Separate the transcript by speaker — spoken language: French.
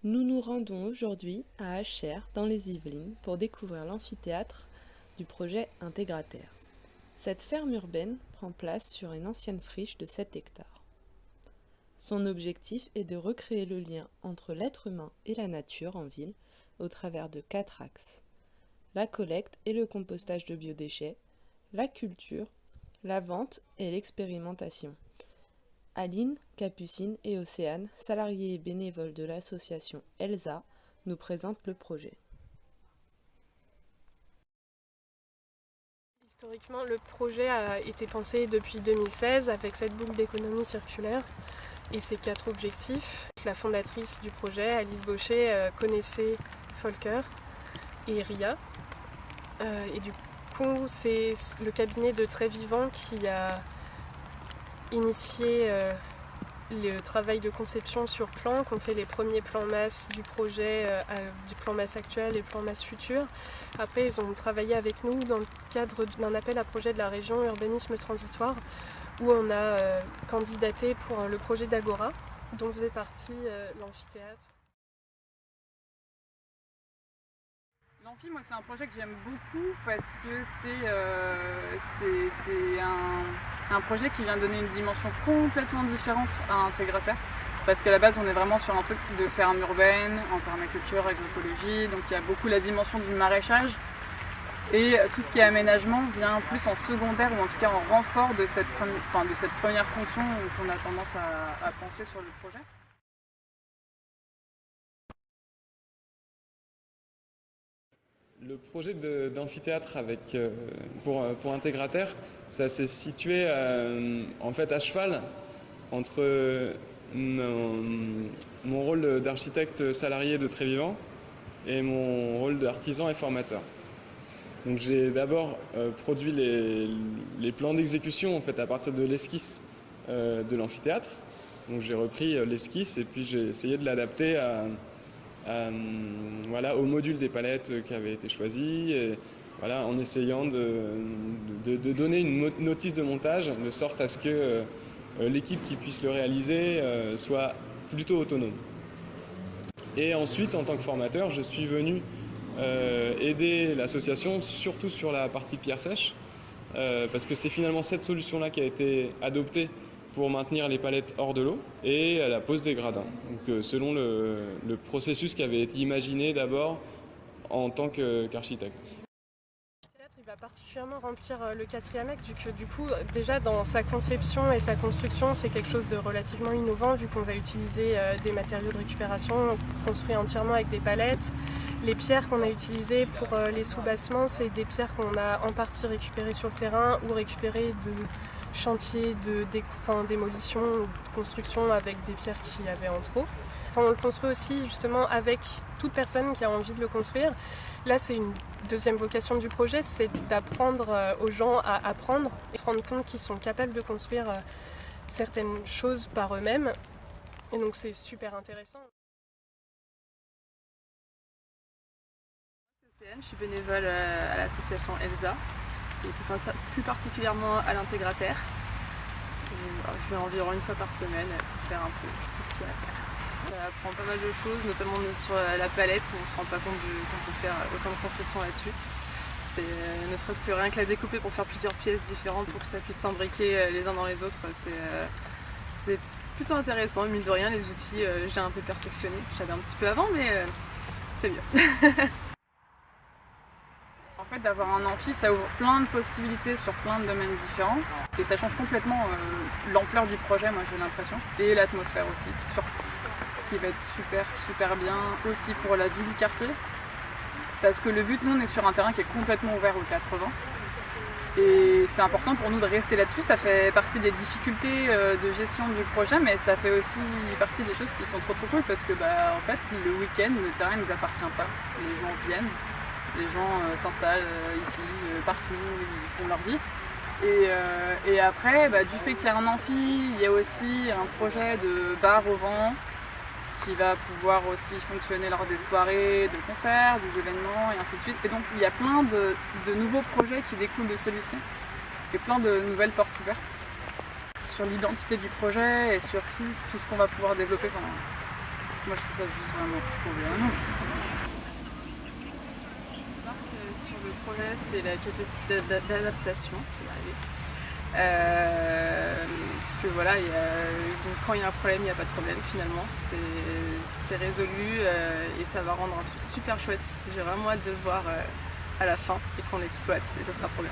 Speaker 1: Nous nous rendons aujourd'hui à Achères, dans les Yvelines, pour découvrir l'amphithéâtre du projet Intégraterre. Cette ferme urbaine prend place sur une ancienne friche de 7 hectares. Son objectif est de recréer le lien entre l'être humain et la nature en ville au travers de 4 axes. La collecte et le compostage de biodéchets, la culture, la vente et l'expérimentation. Aline, Capucine et Océane, salariées et bénévoles de l'association ELSA, nous présentent le projet.
Speaker 2: Historiquement, le projet a été pensé depuis 2016 avec cette boucle d'économie circulaire et ses 4 objectifs. La fondatrice du projet, Alice Baucher, connaissait Volker et Ria. Et du coup, c'est le cabinet de Très Vivant qui a initié le travail de conception sur plan, qu'on fait les premiers plans masse du projet, du plan masse actuel et plan masse futur. Après, ils ont travaillé avec nous dans le cadre d'un appel à projet de la région Urbanisme Transitoire, où on a candidaté pour le projet d'Agora, dont faisait partie l'amphithéâtre.
Speaker 3: L'amphi, moi, c'est un projet que j'aime beaucoup parce que c'est un projet qui vient donner une dimension complètement différente à Intégraterre. Parce qu'à la base, on est vraiment sur un truc de ferme urbaine, en permaculture, agroécologie, donc il y a beaucoup la dimension du maraîchage. Et tout ce qui est aménagement vient plus en secondaire ou en tout cas en renfort de cette première fonction qu'on a tendance à penser sur le projet.
Speaker 4: Le projet d'amphithéâtre pour Intégraterre, ça s'est situé en fait à cheval entre mon rôle d'architecte salarié de Très Vivant et mon rôle d'artisan et formateur. Donc j'ai d'abord produit les plans d'exécution en fait, à partir de l'esquisse de l'amphithéâtre. Donc j'ai repris l'esquisse et puis j'ai essayé de l'adapter au module des palettes qui avait été choisi, et voilà, en essayant de donner une notice de montage de sorte à ce que l'équipe qui puisse le réaliser soit plutôt autonome. Et ensuite, en tant que formateur, je suis venu aider l'association surtout sur la partie pierre sèche, parce que c'est finalement cette solution-là qui a été adoptée pour maintenir les palettes hors de l'eau et à la pose des gradins. Donc, selon le processus qui avait été imaginé d'abord en tant qu'architecte.
Speaker 2: Il va particulièrement remplir le 4e axe, vu que du coup, déjà dans sa conception et sa construction, c'est quelque chose de relativement innovant, vu qu'on va utiliser des matériaux de récupération construits entièrement avec des palettes. Les pierres qu'on a utilisées pour les soubassements, c'est des pierres qu'on a en partie récupérées sur le terrain ou récupérées de chantiers de démolition ou de construction avec des pierres qui avaient en trop. On le construit aussi justement avec toute personne qui a envie de le construire. Là, c'est une deuxième vocation du projet, c'est d'apprendre aux gens à apprendre et se rendre compte qu'ils sont capables de construire certaines choses par eux-mêmes. Et donc c'est super intéressant.
Speaker 5: Je suis bénévole à l'association ELSA et plus particulièrement à l'Intégraterre. Je vais environ une fois par semaine pour faire un peu tout ce qu'il y a à faire. Ça apprend pas mal de choses, notamment sur la palette, on ne se rend pas compte qu'on peut faire autant de construction là-dessus. C'est ne serait-ce que rien que la découper pour faire plusieurs pièces différentes pour que ça puisse s'imbriquer les uns dans les autres. C'est plutôt intéressant, mine de rien, les outils, j'ai un peu perfectionné. Je savais un petit peu avant, mais c'est mieux.
Speaker 3: En fait, d'avoir un amphi, ça ouvre plein de possibilités sur plein de domaines différents. Et ça change complètement l'ampleur du projet, moi j'ai l'impression. Et l'atmosphère aussi. Ce qui va être super bien aussi pour la vie du quartier. Parce que le but, nous, on est sur un terrain qui est complètement ouvert aux 80. Et c'est important pour nous de rester là-dessus. Ça fait partie des difficultés de gestion du projet, mais ça fait aussi partie des choses qui sont trop cool parce que en fait, le week-end, le terrain ne nous appartient pas. Les gens viennent. Les gens s'installent ici, partout, ils font leur vie. Et après, du fait qu'il y a un amphi, il y a aussi un projet de bar au vent qui va pouvoir aussi fonctionner lors des soirées, de concerts, des événements et ainsi de suite. Et donc il y a plein de nouveaux projets qui découlent de celui-ci et plein de nouvelles portes ouvertes sur l'identité du projet et sur tout ce qu'on va pouvoir développer pendant Moi je trouve ça juste vraiment trop bien. Sur le projet, c'est la capacité d'adaptation qui va arriver. Parce que voilà, quand il y a un problème, il n'y a pas de problème finalement. C'est résolu et ça va rendre un truc super chouette. J'ai vraiment hâte de le voir à la fin et qu'on l'exploite et ça sera trop bien.